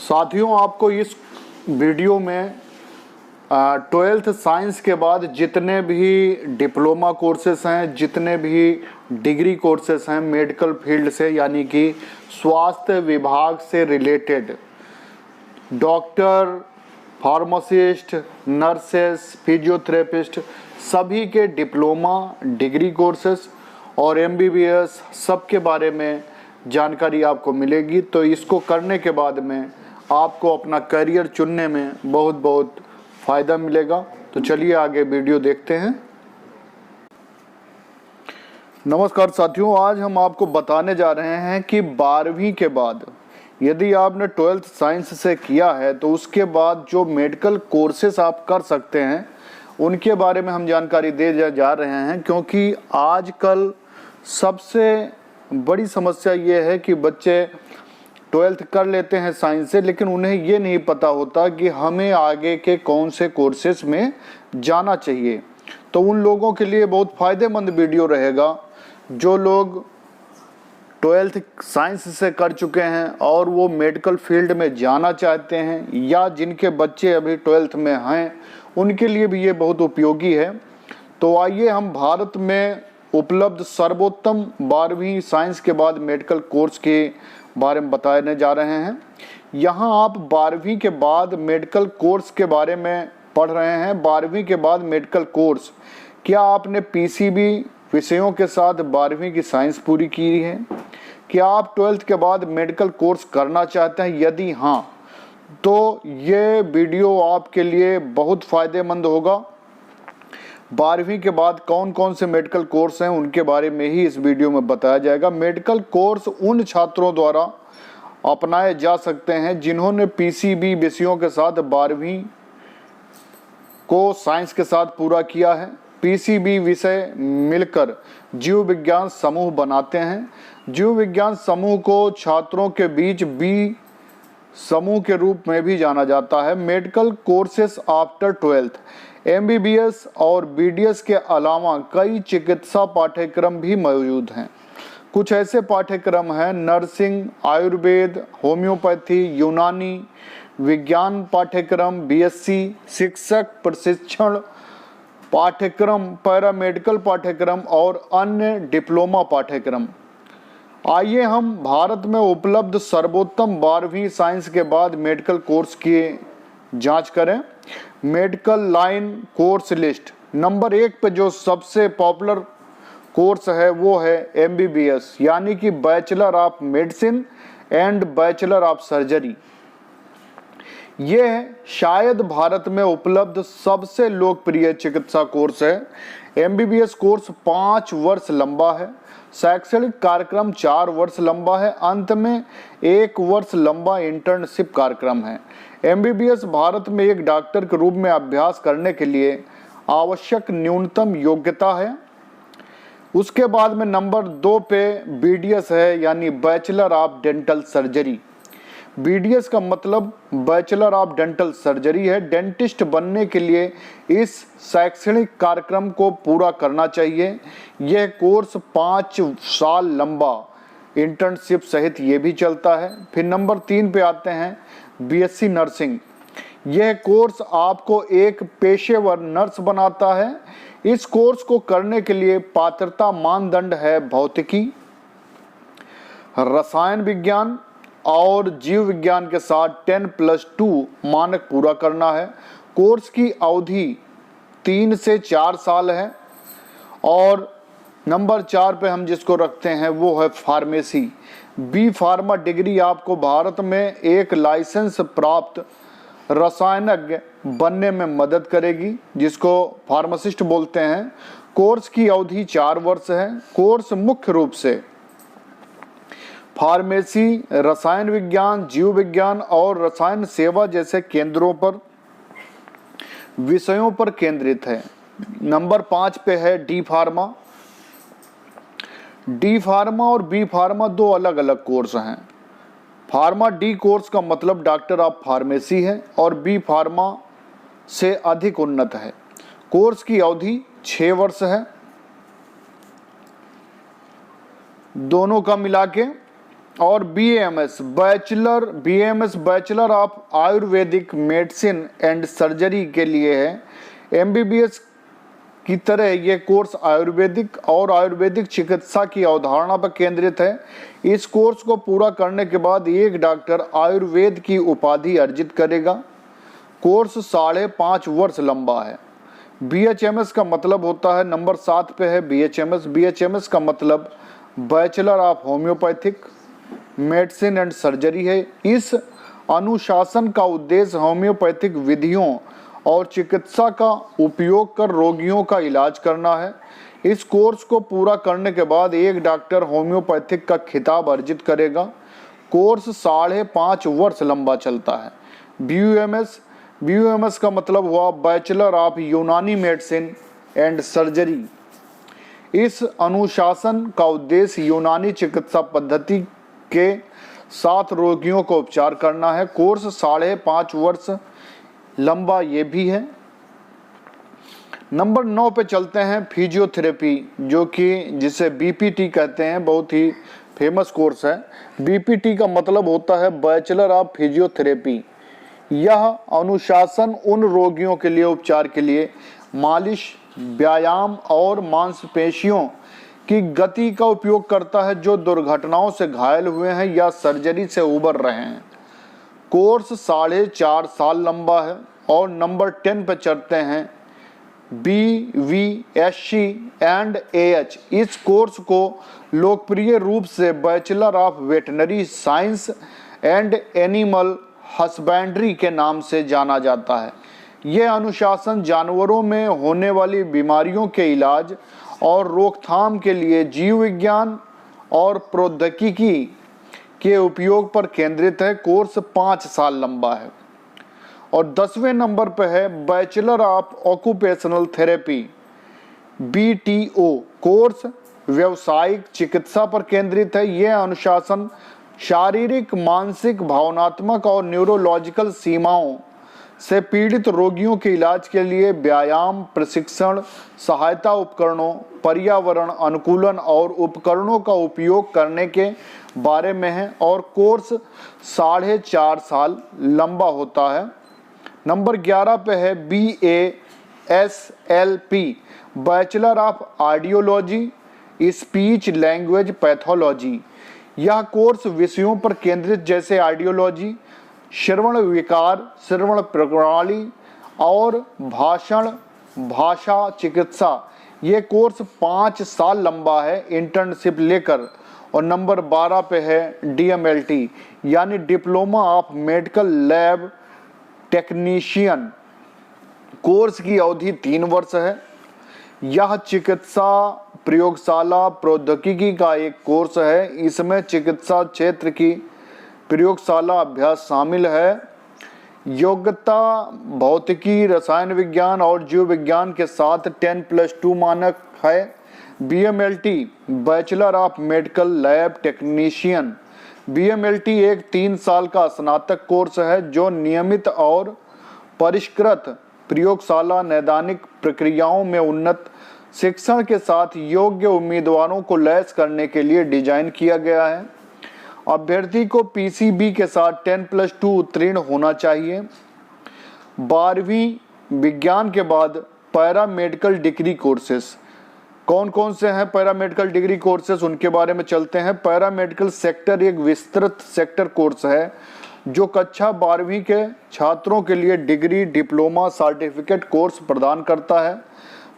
साथियों, आपको इस वीडियो में 12th साइंस के बाद जितने भी डिप्लोमा कोर्सेस हैं, जितने भी डिग्री कोर्सेस हैं मेडिकल फील्ड से, यानी कि स्वास्थ्य विभाग से related, doctor, pharmacist, nurses, physiotherapist, सभी के डिप्लोमा, डिग्री कोर्सेस और MBBS सबके बारे में जानकारी आपको मिलेगी। तो इसको करने के बाद में आपको अपना करियर चुनने में बहुत बहुत फ़ायदा मिलेगा। तो चलिए आगे वीडियो देखते हैं। नमस्कार साथियों, आज हम आपको बताने जा रहे हैं कि 12वीं के बाद यदि आपने 12th साइंस से किया है तो उसके बाद जो मेडिकल कोर्सेस आप कर सकते हैं उनके बारे में हम जानकारी दे जा रहे हैं। क्योंकि आजकल सबसे बड़ी समस्या ये है कि बच्चे 12th कर लेते हैं साइंस से, लेकिन उन्हें ये नहीं पता होता कि हमें आगे के कौन से कोर्सेस में जाना चाहिए। तो उन लोगों के लिए बहुत फ़ायदेमंद वीडियो रहेगा जो लोग 12th साइंस से कर चुके हैं और वो मेडिकल फील्ड में जाना चाहते हैं, या जिनके बच्चे अभी 12th में हैं उनके लिए भी ये बहुत उपयोगी है। तो आइए हम भारत में उपलब्ध सर्वोत्तम 12वीं साइंस के बाद मेडिकल कोर्स के बारे में बताने जा रहे हैं। यहाँ आप 12वीं के बाद मेडिकल कोर्स के बारे में पढ़ रहे हैं। 12वीं के बाद मेडिकल कोर्स, क्या आपने PCB विषयों के साथ 12वीं की साइंस पूरी की है? क्या आप 12th के बाद मेडिकल कोर्स करना चाहते हैं? यदि हाँ, तो ये वीडियो आपके लिए बहुत फ़ायदेमंद होगा। 12वीं के बाद कौन कौन से मेडिकल कोर्स हैं उनके बारे में ही इस वीडियो में बताया जाएगा। मेडिकल कोर्स उन छात्रों द्वारा अपनाए जा सकते हैं जिन्होंने PCB विषयों के साथ 12वीं को साइंस के साथ पूरा किया है। PCB विषय मिलकर जीव विज्ञान समूह बनाते हैं। जीव विज्ञान समूह को छात्रों के बीच B समूह के रूप में भी जाना जाता है। Medical courses after 12th, MBBS और BDS के अलावा कई चिकित्सा पाठ्यक्रम भी मौजूद हैं। कुछ ऐसे पाठ्यक्रम हैं: नर्सिंग, आयुर्वेद, होम्योपैथी, यूनानी विज्ञान पाठ्यक्रम, BSc, शिक्षक प्रशिक्षण पाठ्यक्रम, पैरामेडिकल पाठ्यक्रम और अन्य डिप्लोमा पाठ्यक्रम। आइए हम भारत में उपलब्ध सर्वोत्तम 12वीं साइंस के बाद मेडिकल कोर्स की जांच करें। Medical line course list number 1 पे जो सबसे पॉपुलर कोर्स है वो है MBBS, यानी कि bachelor of medicine and bachelor of surgery. ये शायद भारत में उपलब्ध सबसे लोकप्रिय चिकित्सा कोर्स है। MBBS कोर्स 5 वर्ष लंबा है। शैक्षणिक कार्यक्रम 4 वर्ष लंबा है। अंत में 1 वर्ष लंबा इंटर्नशिप कार्यक्रम है। MBBS भारत में एक डॉक्टर के रूप में अभ्यास करने के लिए आवश्यक न्यूनतम योग्यता है। उसके बाद में नंबर 2 पे BDS है, यानी bachelor of dental surgery. BDS का मतलब बैचलर ऑफ डेंटल सर्जरी है। डेंटिस्ट बनने के लिए इस शैक्षणिक कार्यक्रम को पूरा करना चाहिए। यह कोर्स 5 साल लंबा इंटर्नशिप सहित ये भी चलता है। फिर नंबर 3 पे आते हैं BSc नर्सिंग। यह कोर्स आपको एक पेशेवर नर्स बनाता है। इस कोर्स को करने के लिए पात्रता मानदंड है भौतिकी, रसायन विज्ञान और जीव विज्ञान के साथ 10+2 मानक पूरा करना है। कोर्स की अवधि 3 से 4 साल है। और नंबर 4 पे हम जिसको रखते हैं वो है फार्मेसी। B फार्मा डिग्री आपको भारत में एक लाइसेंस प्राप्त रसायनज्ञ बनने में मदद करेगी, जिसको फार्मासिस्ट बोलते हैं। कोर्स की अवधि 4 वर्ष है। कोर्स मुख्य रूप से फार्मेसी, रसायन विज्ञान, जीव विज्ञान और रसायन सेवा जैसे केंद्रों पर विषयों पर केंद्रित है। नंबर 5 पे है D फार्मा। D फार्मा और B फार्मा 2 अलग अलग कोर्स हैं। फार्मा D कोर्स का मतलब डॉक्टर ऑफ फार्मेसी है और B फार्मा से अधिक उन्नत है। कोर्स की अवधि 6 वर्ष है। दोनों का मिला के और BAMS bachelor of Ayurvedic medicine and surgery के लिए है। MBBS की तरह ये कोर्स आयुर्वेदिक चिकित्सा की अवधारणा पर केंद्रित है। इस कोर्स को पूरा करने के बाद एक डॉक्टर आयुर्वेद की उपाधि अर्जित करेगा। कोर्स 5.5 वर्ष लंबा है। BHMS का मतलब होता है, नंबर 7 पे है BHMS का मतलब bachelor of homeopathic medicine and surgery है। इस अनुशासन का उद्देश्य होम्योपैथिक विधियों और चिकित्सा का उपयोग कर रोगियों का इलाज करना है। इस कोर्स को पूरा करने के बाद एक डॉक्टर होम्योपैथिक का खिताब अर्जित करेगा। कोर्स 5.5 वर्ष लंबा चलता है। BUMS का मतलब हुआ बैचलर ऑफ यूनानी मेडिसिन एंड सर्जरी। इस अनुशासन का उद्देश्य यूनानी चिकित्सा पद्धति के साथ रोगियों को उपचार करना है। कोर्स 5.5 वर्ष लंबा ये भी है। नंबर 9 पे चलते हैं, फिजियोथेरेपी, जो कि जिसे BPT कहते हैं, बहुत ही फेमस कोर्स है। BPT का मतलब होता है बैचलर ऑफ फिजियोथेरेपी। यह अनुशासन उन रोगियों के लिए उपचार के लिए मालिश, व्यायाम और मांसपेशियों की गति का उपयोग करता है जो दुर्घटनाओं से घायल हुए हैं या सर्जरी से उबर रहे हैं। कोर्स 4.5 साल लंबा है। और नंबर 10 पे चढ़ते हैं, BVSC एंड AH। इस कोर्स को लोकप्रिय रूप से bachelor of veterinary science and animal husbandry के नाम से जाना जाता है। यह अनुशासन जानवरों में होने वाली बीमारियों के इलाज और रोकथाम के लिए जीव विज्ञान और प्रौद्योगिकी के उपयोग पर केंद्रित है। कोर्स 5 साल लंबा है। और 10वें नंबर पर है bachelor of occupational therapy, BTO। Course व्यावसायिक चिकित्सा पर केंद्रित है। यह अनुशासन शारीरिक, मानसिक, भावनात्मक और न्यूरोलॉजिकल सीमाओं से पीड़ित रोगियों के इलाज के लिए व्यायाम, प्रशिक्षण, सहायता उपकरणों, पर्यावरण अनुकूलन और उपकरणों का उपयोग करने के बारे में है। और कोर्स 4.5 साल लंबा होता है। नंबर 11 पे है BASLP, bachelor of audiology, speech language pathology. यह कोर्स विषयों पर केंद्रित जैसे आर्डियोलॉजी, श्रवण विकार, श्रवण प्रणाली और भाषा चिकित्सा। ये कोर्स 5 साल लंबा है इंटर्नशिप लेकर। और नंबर 12 पे है DMLT यानी diploma of medical lab technician. Course की अवधि 3 वर्ष है। यह चिकित्सा प्रयोगशाला प्रौद्योगिकी का एक कोर्स है। इसमें चिकित्सा क्षेत्र की प्रयोगशाला अभ्यास शामिल है। योग्यता भौतिकी, रसायन विज्ञान और जीव विज्ञान के साथ 10+2 मानक है। BMLT bachelor of medical lab technician. BMLT एक 3 साल का स्नातक कोर्स है जो नियमित और परिष्कृत प्रयोगशाला नैदानिक प्रक्रियाओं में उन्नत शिक्षण के साथ योग्य उम्मीदवारों को लैस करने के लिए डिजाइन किया गया है। अभ्यर्थी को PCB के साथ 10+2 उत्तीर्ण होना चाहिए। 12वीं विज्ञान के बाद पैरामेडिकल डिग्री कोर्सेस कौन कौन से हैं? पैरामेडिकल डिग्री कोर्सेस उनके बारे में चलते हैं। पैरामेडिकल सेक्टर एक विस्तृत सेक्टर कोर्स है जो कक्षा 12वीं के छात्रों के लिए डिग्री, डिप्लोमा, सर्टिफिकेट कोर्स प्रदान करता है।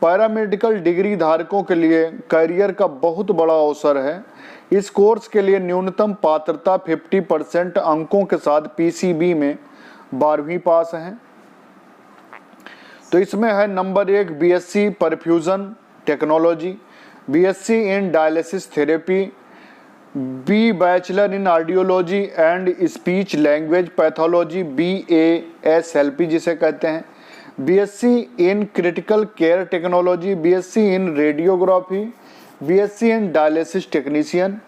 पैरामेडिकल डिग्री धारकों के लिए करियर का बहुत बड़ा अवसर है। इस कोर्स के लिए न्यूनतम पात्रता 50% अंकों के साथ PCB में 12वीं पास है। तो इसमें है number 1 BSc perfusion technology, BSc in dialysis therapy, B bachelor in audiology and speech language pathology, BASLP जिसे कहते हैं, BSc in critical care technology, BSc in radiography, BSc in dialysis technician,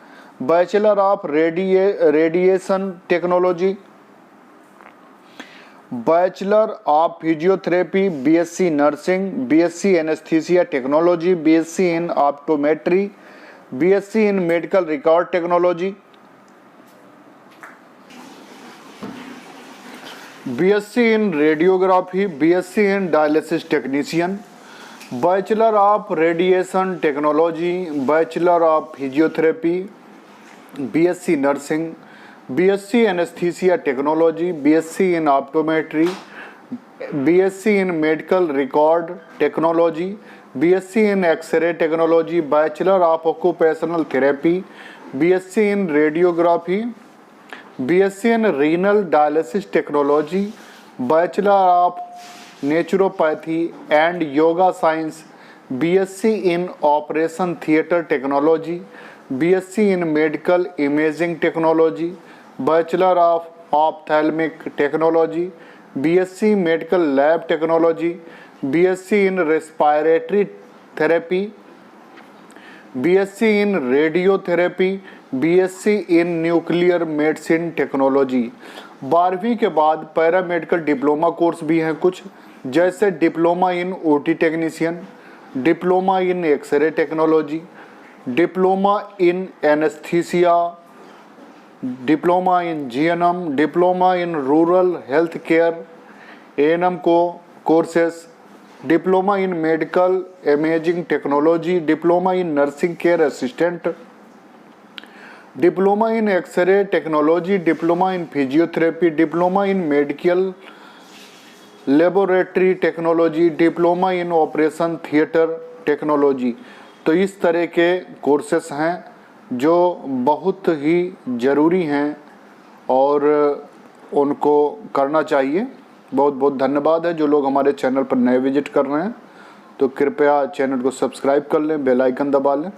bachelor of radiation technology, bachelor of physiotherapy, BSc nursing, BSc anaesthesia technology, BSc in optometry, BSc in medical record technology, BSc in radiography, BSc in dialysis technician, bachelor of radiation technology, bachelor of physiotherapy, BSc nursing, BSc anaesthesia technology, BSc in optometry, BSc in medical record technology, BSc in X ray technology, bachelor of occupational therapy, BSc in radiography, BSc in renal dialysis technology, bachelor of naturopathy and yoga science, BSc in operation theatre technology, BSc in medical imaging technology, bachelor of ophthalmic technology, BSc medical lab technology, BSc in respiratory therapy, BSc in radiotherapy, BSc in nuclear medicine technology. 12वीं के बाद paramedical diploma course भी हैं कुछ, जैसे diploma in OT technician, diploma in X ray technology, diploma in anaesthesia, diploma in GNM, diploma in rural health care ANM को courses, diploma in medical imaging technology, diploma in nursing care assistant, diploma in X ray technology, diploma in physiotherapy, diploma in medical laboratory technology, diploma in operation theatre technology. तो इस तरह के courses हैं जो बहुत ही ज़रूरी हैं और उनको करना चाहिए। बहुत बहुत धन्यवाद है जो लोग हमारे चैनल पर नए विजिट कर रहे हैं, तो कृपया चैनल को सब्सक्राइब कर लें, बेल आइकन दबा लें।